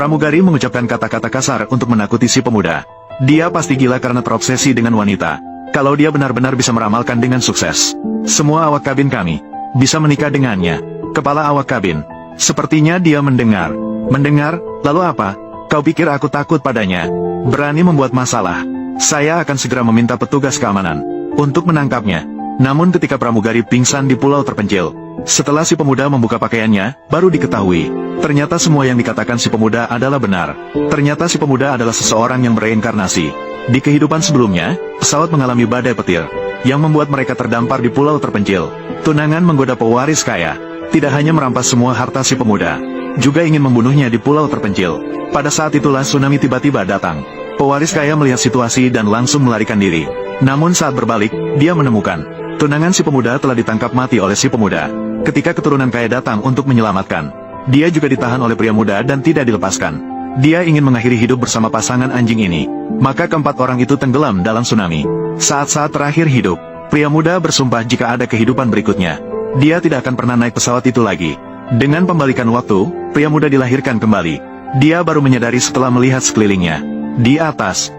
Pramugari mengucapkan kata-kata kasar untuk menakuti si pemuda. Dia pasti gila karena terobsesi dengan wanita. Kalau dia benar-benar bisa meramalkan dengan sukses, semua awak kabin kami bisa menikah dengannya. Kepala awak kabin. Sepertinya dia mendengar. Mendengar, lalu apa? Kau pikir aku takut padanya? Berani membuat masalah. Saya akan segera meminta petugas keamanan untuk menangkapnya. Namun ketika pramugari pingsan di pulau terpencil, setelah si pemuda membuka pakaiannya, baru diketahui, ternyata semua yang dikatakan si pemuda adalah benar. Ternyata si pemuda adalah seseorang yang bereinkarnasi. Di kehidupan sebelumnya, pesawat mengalami badai petir, yang membuat mereka terdampar di pulau terpencil. Tunangan menggoda pewaris kaya, tidak hanya merampas semua harta si pemuda, juga ingin membunuhnya di pulau terpencil. Pada saat itulah tsunami tiba-tiba datang. Pewaris kaya melihat situasi dan langsung melarikan diri. Namun saat berbalik, dia menemukan tunangan si pemuda telah ditangkap mati oleh si pemuda. Ketika keturunan kaya datang untuk menyelamatkan, dia juga ditahan oleh pria muda dan tidak dilepaskan. Dia ingin mengakhiri hidup bersama pasangan anjing ini. Maka keempat orang itu tenggelam dalam tsunami. Saat-saat terakhir hidup, pria muda bersumpah jika ada kehidupan berikutnya, dia tidak akan pernah naik pesawat itu lagi. Dengan pembalikan waktu, pria muda dilahirkan kembali. Dia baru menyadari setelah melihat sekelilingnya. Di atas.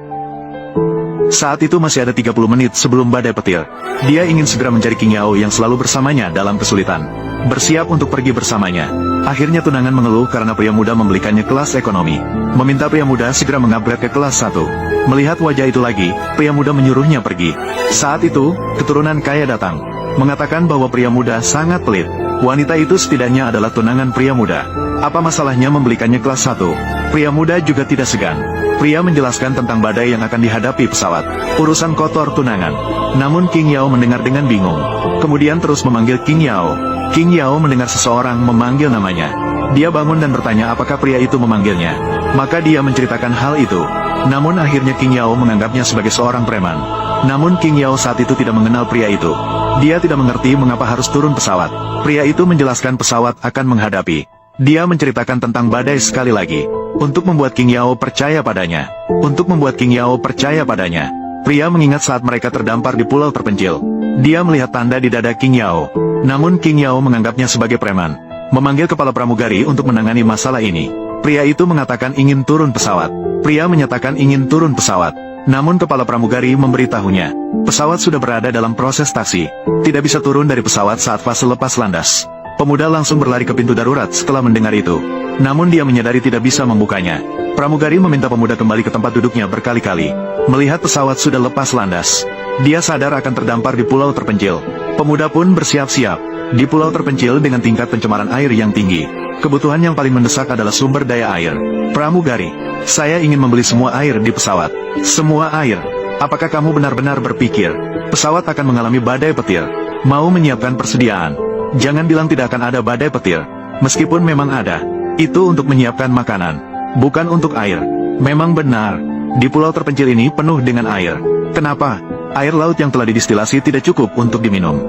Saat itu masih ada 30 menit sebelum badai petir. Dia ingin segera mencari King Yao yang selalu bersamanya dalam kesulitan. Bersiap untuk pergi bersamanya. Akhirnya tunangan mengeluh karena pria muda membelikannya kelas ekonomi. Meminta pria muda segera mengupgrade ke kelas 1. Melihat wajah itu lagi, pria muda menyuruhnya pergi. Saat itu, keturunan kaya datang. Mengatakan bahwa pria muda sangat pelit. Wanita itu setidaknya adalah tunangan pria muda. Apa masalahnya membelikannya kelas 1? Pria muda juga tidak segan. Pria menjelaskan tentang badai yang akan dihadapi pesawat. Urusan kotor tunangan. Namun King Yao mendengar dengan bingung. Kemudian terus memanggil King Yao. King Yao mendengar seseorang memanggil namanya. Dia bangun dan bertanya apakah pria itu memanggilnya. Maka dia menceritakan hal itu. Namun akhirnya King Yao menganggapnya sebagai seorang preman. Namun King Yao saat itu tidak mengenal pria itu. Dia tidak mengerti mengapa harus turun pesawat. Pria itu menjelaskan pesawat akan menghadapi. Dia menceritakan tentang badai sekali lagi. Untuk membuat King Yao percaya padanya. Untuk membuat King Yao percaya padanya. Pria mengingat saat mereka terdampar di pulau terpencil. Dia melihat tanda di dada King Yao. Namun King Yao menganggapnya sebagai preman. Memanggil kepala pramugari untuk menangani masalah ini. Pria itu mengatakan ingin turun pesawat. Pria menyatakan ingin turun pesawat. Namun kepala pramugari memberitahunya, pesawat sudah berada dalam proses taksi. Tidak bisa turun dari pesawat saat fase lepas landas. Pemuda langsung berlari ke pintu darurat setelah mendengar itu. Namun dia menyadari tidak bisa membukanya. Pramugari meminta pemuda kembali ke tempat duduknya berkali-kali. Melihat pesawat sudah lepas landas, dia sadar akan terdampar di pulau terpencil. Pemuda pun bersiap-siap. Di pulau terpencil dengan tingkat pencemaran air yang tinggi, kebutuhan yang paling mendesak adalah sumber daya air. Pramugari, saya ingin membeli semua air di pesawat. Semua air. Apakah kamu benar-benar berpikir pesawat akan mengalami badai petir? Mau menyiapkan persediaan. Jangan bilang tidak akan ada badai petir. Meskipun memang ada, itu untuk menyiapkan makanan, bukan untuk air. Memang benar, di pulau terpencil ini penuh dengan air. Kenapa? Air laut yang telah didistilasi tidak cukup untuk diminum.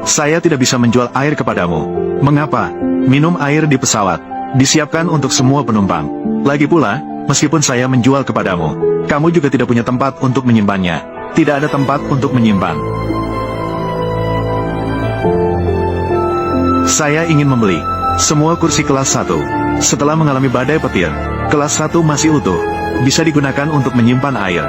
Saya tidak bisa menjual air kepadamu. Mengapa? Minum air di pesawat disiapkan untuk semua penumpang. Lagi pula, meskipun saya menjual kepadamu, kamu juga tidak punya tempat untuk menyimpannya. Tidak ada tempat untuk menyimpan. Saya ingin membeli semua kursi kelas 1. Setelah mengalami badai petir, kelas 1 masih utuh. Bisa digunakan untuk menyimpan air.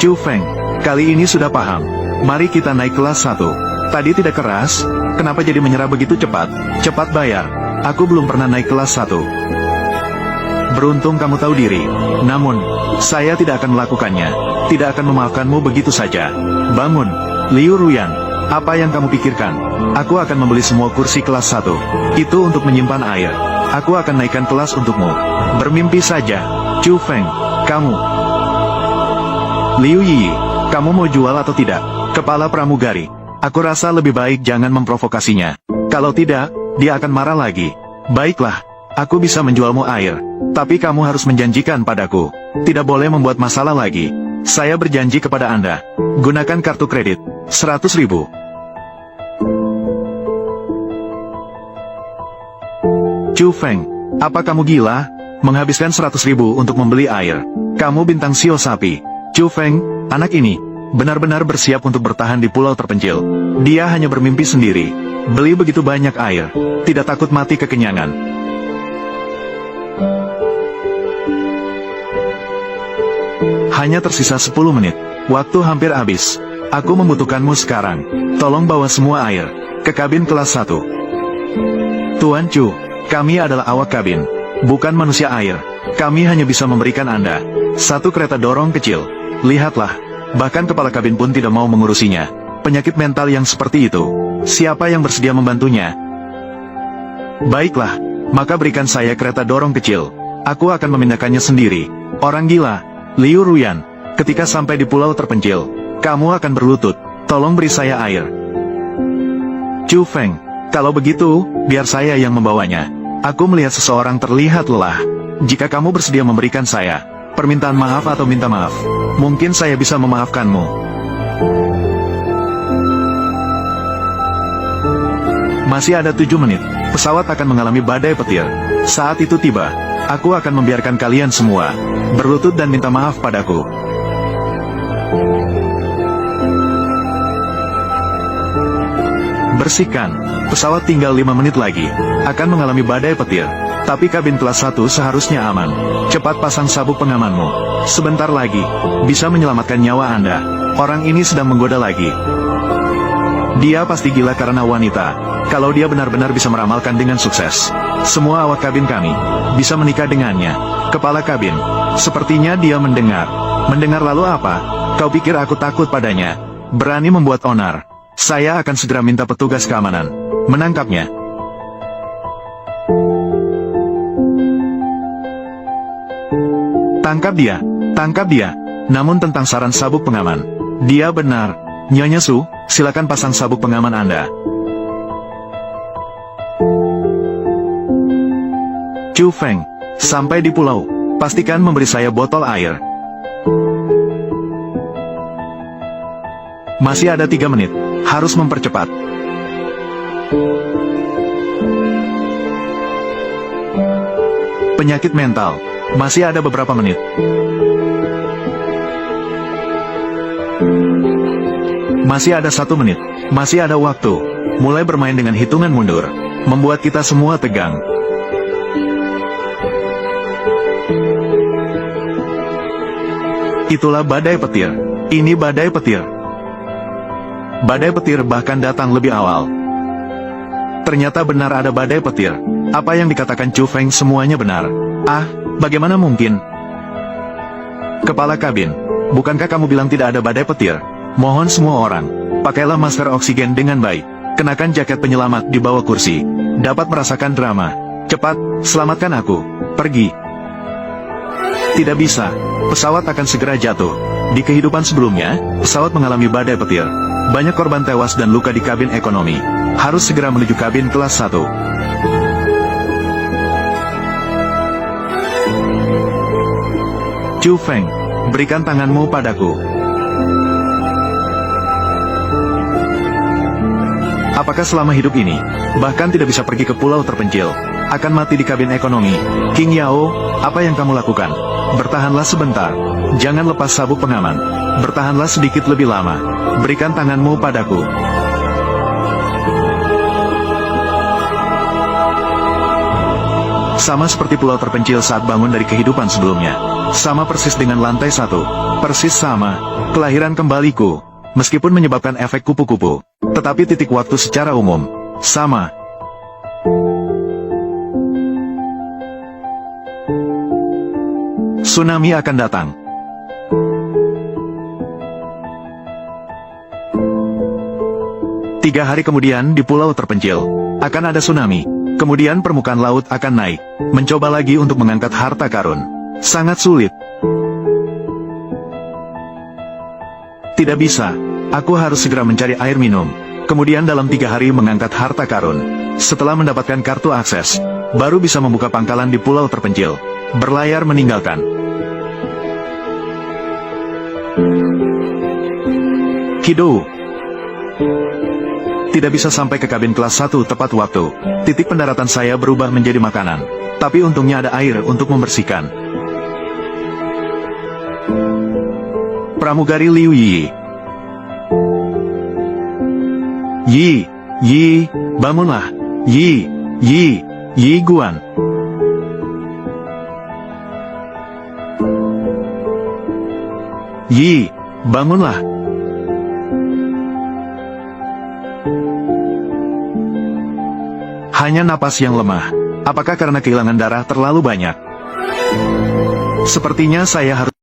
Chu Feng, kali ini sudah paham. Mari kita naik kelas 1. Tadi tidak keras, kenapa jadi menyerah begitu cepat? Cepat bayar. Aku belum pernah naik kelas 1. Beruntung kamu tahu diri. Namun, saya tidak akan melakukannya. Tidak akan memaafkanmu begitu saja. Bangun, Liu Ruyan. Apa yang kamu pikirkan? Aku akan membeli semua kursi kelas 1. Itu untuk menyimpan air. Aku akan naikkan kelas untukmu. Bermimpi saja. Chu Feng, kamu. Liu Yi, kamu mau jual atau tidak? Kepala pramugari. Aku rasa lebih baik jangan memprovokasinya. Kalau tidak, dia akan marah lagi. Baiklah, aku bisa menjualmu air. Tapi kamu harus menjanjikan padaku. Tidak boleh membuat masalah lagi. Saya berjanji kepada Anda. Gunakan kartu kredit. 100.000. Chu Feng, apa kamu gila? Menghabiskan 100.000 untuk membeli air. Kamu bintang sio sapi. Chu Feng, anak ini benar-benar bersiap untuk bertahan di pulau terpencil. Dia hanya bermimpi sendiri. Beli begitu banyak air, tidak takut mati kekenyangan. Hanya tersisa 10 menit. Waktu hampir habis. Aku membutuhkanmu sekarang. Tolong bawa semua air ke kabin kelas 1. Tuan Chu, kami adalah awak kabin, bukan manusia air. Kami hanya bisa memberikan Anda satu kereta dorong kecil. Lihatlah, bahkan kepala kabin pun tidak mau mengurusinya. Penyakit mental yang seperti itu. Siapa yang bersedia membantunya? Baiklah, maka berikan saya kereta dorong kecil. Aku akan memindahkannya sendiri. Orang gila, Liu Ruyan. Ketika sampai di pulau terpencil, kamu akan berlutut. Tolong beri saya air. Chu Feng, kalau begitu, biar saya yang membawanya. Aku melihat seseorang terlihat lelah. Jika kamu bersedia memberikan saya permintaan maaf atau minta maaf, mungkin saya bisa memaafkanmu. Masih ada 7 menit. Pesawat akan mengalami badai petir. Saat itu tiba, aku akan membiarkan kalian semua berlutut dan minta maaf padaku. Bersihkan. Pesawat tinggal 5 menit lagi. Akan mengalami badai petir. Tapi kabin kelas 1 seharusnya aman. Cepat pasang sabuk pengamanmu. Sebentar lagi, bisa menyelamatkan nyawa Anda. Orang ini sedang menggoda lagi. Dia pasti gila karena wanita. Kalau dia benar-benar bisa meramalkan dengan sukses, semua awak kabin kami bisa menikah dengannya. Kepala kabin, sepertinya dia mendengar. Mendengar lalu apa? Kau pikir aku takut padanya? Berani membuat onar. Saya akan segera minta petugas keamanan menangkapnya. Tangkap dia, tangkap dia. Namun tentang saran sabuk pengaman, dia benar. Nyonya Su, silakan pasang sabuk pengaman Anda. Chu Feng, sampai di pulau, pastikan memberi saya botol air. Masih ada 3 menit, harus mempercepat. Penyakit mental, masih ada beberapa menit. Masih ada 1 menit, masih ada waktu. Mulai bermain dengan hitungan mundur, membuat kita semua tegang. Itulah badai petir. Ini badai petir. Badai petir bahkan datang lebih awal. Ternyata benar ada badai petir. Apa yang dikatakan Chu Feng semuanya benar. Ah, bagaimana mungkin? Kepala kabin, bukankah kamu bilang tidak ada badai petir? Mohon semua orang, pakailah masker oksigen dengan baik. Kenakan jaket penyelamat di bawah kursi. Dapat merasakan drama. Cepat, selamatkan aku. Pergi. Tidak bisa. Pesawat akan segera jatuh. Di kehidupan sebelumnya, pesawat mengalami badai petir. Banyak korban tewas dan luka di kabin ekonomi. Harus segera menuju kabin kelas 1. Chu Feng, berikan tanganmu padaku. Apakah selama hidup ini, bahkan tidak bisa pergi ke pulau terpencil, akan mati di kabin ekonomi? King Yao, apa yang kamu lakukan? Bertahanlah sebentar. Jangan lepas sabuk pengaman. Bertahanlah sedikit lebih lama. Berikan tanganmu padaku. Sama seperti pulau terpencil saat bangun dari kehidupan sebelumnya. Sama persis dengan lantai 1. Persis sama. Kelahiran kembaliku. Meskipun menyebabkan efek kupu-kupu. Tetapi titik waktu secara umum sama. Tsunami akan datang. Tiga hari kemudian di pulau terpencil akan ada tsunami. Kemudian permukaan laut akan naik. Mencoba lagi untuk mengangkat harta karun. Sangat sulit. Tidak bisa. Aku harus segera mencari air minum. Kemudian dalam 3 hari mengangkat harta karun. Setelah mendapatkan kartu akses, baru bisa membuka pangkalan di pulau terpencil. Berlayar meninggalkan. Kido. Tidak bisa sampai ke kabin kelas 1 tepat waktu. Titik pendaratan saya berubah menjadi makanan. Tapi untungnya ada air untuk membersihkan. Pramugari Liu Yi. Yi, Yi, bangunlah. Yi Guan. Yi, bangunlah. Hanya napas yang lemah. Apakah karena kehilangan darah terlalu banyak? Sepertinya saya harus